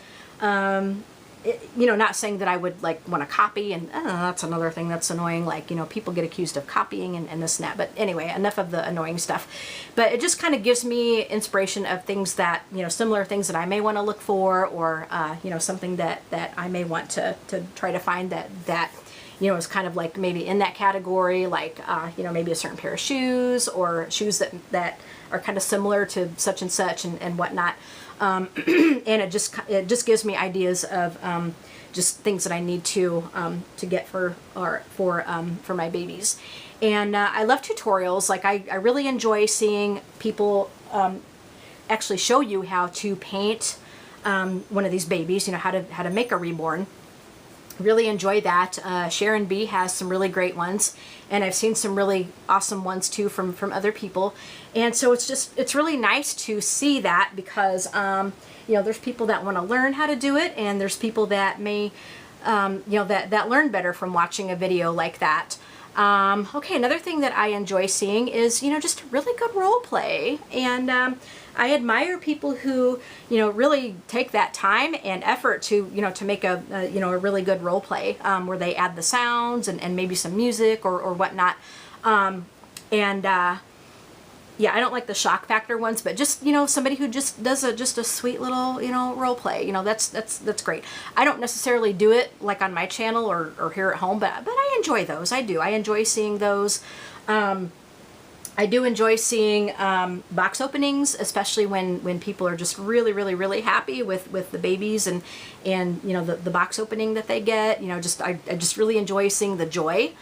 You know, not saying that I would like want to copy, and that's another thing that's annoying. Like, you know, people get accused of copying and this and that. But anyway, enough of the annoying stuff. But it just kind of gives me inspiration of things that, you know, similar things that I may want to look for, or you know, something that I may want to try to find that you know, is kind of like maybe in that category, like you know, maybe a certain pair of shoes, or shoes that are kind of similar to such and such and whatnot. And it just gives me ideas of just things that I need to get for my babies. And I love tutorials. Like I really enjoy seeing people actually show you how to paint one of these babies. You know, how to make a reborn. Really enjoy that. Sharon B has some really great ones, and I've seen some really awesome ones too from other people. And so it's really nice to see that, because you know, there's people that want to learn how to do it, and there's people that may you know, that learn better from watching a video like that. Okay, another thing that I enjoy seeing is, you know, just really good role play, and I admire people who, you know, really take that time and effort to, you know, to make a you know, a really good role play, where they add the sounds and maybe some music or whatnot. Yeah, I don't like the shock factor ones, but just, you know, somebody who just does a sweet little, you know, role play, you know, that's great. I don't necessarily do it like on my channel or here at home, but I enjoy those. I do. I enjoy seeing those. I do enjoy seeing box openings, especially when people are just really, really, really happy with the babies and you know, the box opening that they get. You know, I just really enjoy seeing the joy.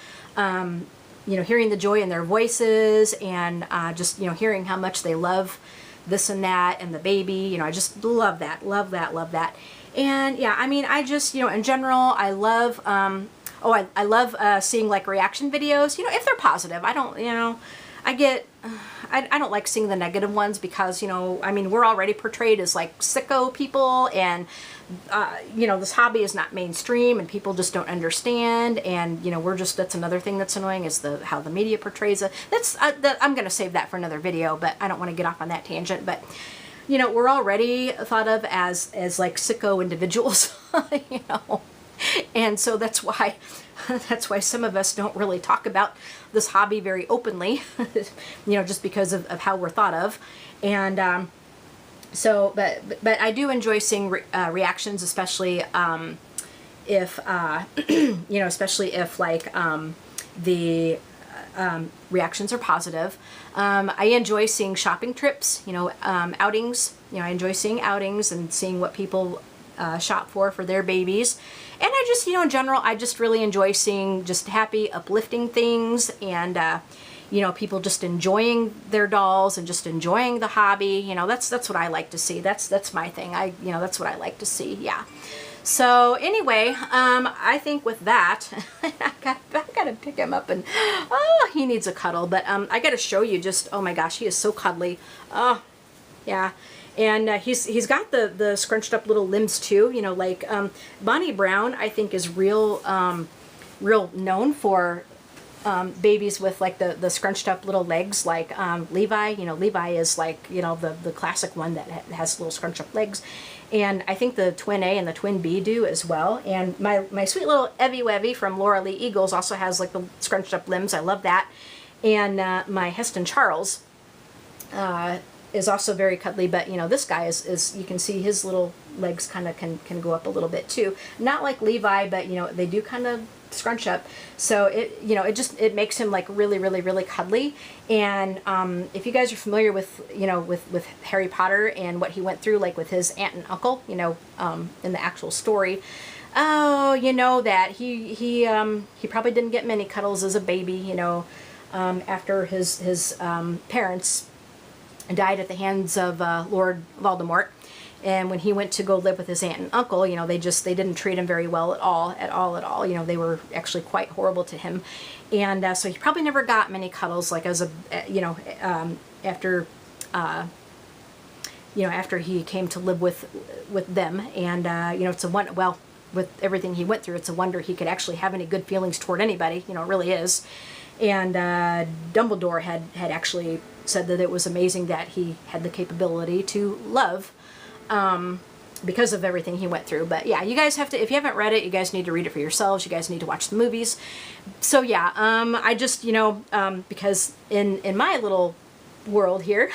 You know, hearing the joy in their voices, and just, you know, hearing how much they love this and that and the baby. You know, I just love that. And yeah, I mean, I just, you know, in general, I love, I love seeing like reaction videos, you know, if they're positive. I don't, you know, I don't like seeing the negative ones, because, you know, I mean, we're already portrayed as like sicko people, and you know, this hobby is not mainstream, and people just don't understand, and you know, that's another thing that's annoying, is how the media portrays it. I'm gonna save that for another video, but I don't want to get off on that tangent. But you know, we're already thought of as like sicko individuals, you know, and so that's why some of us don't really talk about this hobby very openly, you know, just because of how we're thought of. And so, but I do enjoy seeing reactions, especially if you know, especially if like the reactions are positive. I enjoy seeing shopping trips, you know, outings. You know, I enjoy seeing outings and seeing what people shop for their babies. And I just, you know, in general, I just really enjoy seeing just happy, uplifting things, and you know, people just enjoying their dolls and just enjoying the hobby. You know, that's what I like to see. That's my thing. You know, that's what I like to see. Yeah. So anyway, I think with that, I gotta pick him up, and oh, he needs a cuddle. But I gotta show you just, oh my gosh, he is so cuddly. Oh, yeah. And he's got the scrunched up little limbs too. You know, like Bonnie Brown, I think, is real known for babies with like the scrunched up little legs, like Levi. You know, Levi is like, you know, the classic one that has little scrunched up legs. And I think the twin A and the twin B do as well. And my sweet little Evie Wevie from Laura Lee Eagles also has like the scrunched up limbs. I love that. And my Heston Charles is also very cuddly, but you know, this guy is you can see his little legs kind of can go up a little bit too. Not like Levi, but you know, they do kind of scrunch up. So it, you know, it makes him like really cuddly. And if you guys are familiar with, you know, with Harry Potter and what he went through, like with his aunt and uncle, you know, in the actual story, oh, you know that he probably didn't get many cuddles as a baby, you know, after his parents died at the hands of Lord Voldemort. And when he went to go live with his aunt and uncle, you know, they didn't treat him very well at all. You know, they were actually quite horrible to him. And so he probably never got many cuddles, like as a, you know, after, you know, after he came to live with them. And, you know, it's a wonder, well, with everything he went through, it's a wonder he could actually have any good feelings toward anybody. You know, it really is. And Dumbledore had actually said that it was amazing that he had the capability to love, because of everything he went through. But yeah, you guys have to, if you haven't read it, you guys need to read it for yourselves. You guys need to watch the movies. So yeah, I just, you know, because in my little world here,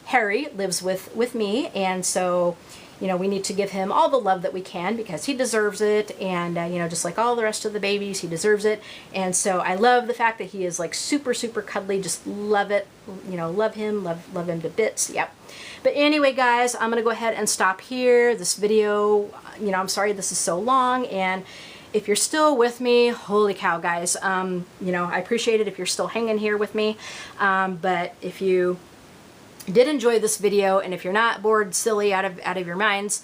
Harry lives with me, and so, you know, we need to give him all the love that we can because he deserves it. And, you know, just like all the rest of the babies, he deserves it. And so I love the fact that he is like super cuddly. Just love it. You know, love him to bits. Yep. But anyway, guys, I'm going to go ahead and stop here. This video, you know, I'm sorry this is so long. And if you're still with me, holy cow, guys, you know, I appreciate it if you're still hanging here with me. But if you did enjoy this video, and if you're not bored silly out of your minds,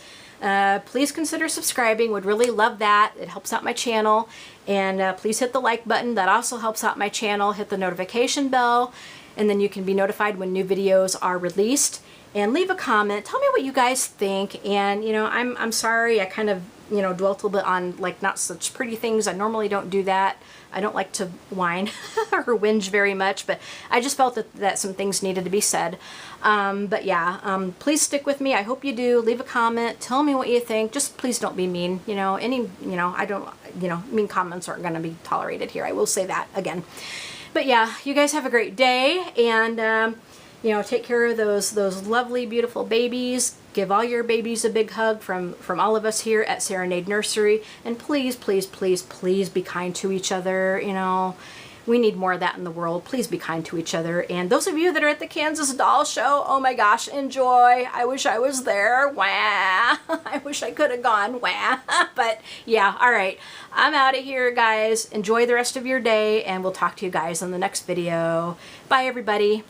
please consider subscribing. Would really love that. It helps out my channel. And please hit the like button. That also helps out my channel. Hit the notification bell, and then you can be notified when new videos are released. And leave a comment. Tell me what you guys think. And you know, I'm sorry I kind of, you know, dwelt a little bit on like not such pretty things. I normally don't do that. I don't like to whine or whinge very much, but I just felt that some things needed to be said. But yeah, please stick with me. I hope you do. Leave a comment. Tell me what you think. Just please don't be mean. You know, you know, I don't, you know, mean comments aren't going to be tolerated here. I will say that again. But yeah, you guys have a great day, and you know, take care of those lovely, beautiful babies. Give all your babies a big hug from all of us here at Serenade Nursery. And please, please, please, please be kind to each other. You know, we need more of that in the world. Please be kind to each other. And those of you that are at the Kansas Doll Show, oh my gosh, enjoy. I wish I was there. Wah. I wish I could have gone. Wah. But yeah, all right. I'm out of here, guys. Enjoy the rest of your day, and we'll talk to you guys in the next video. Bye, everybody.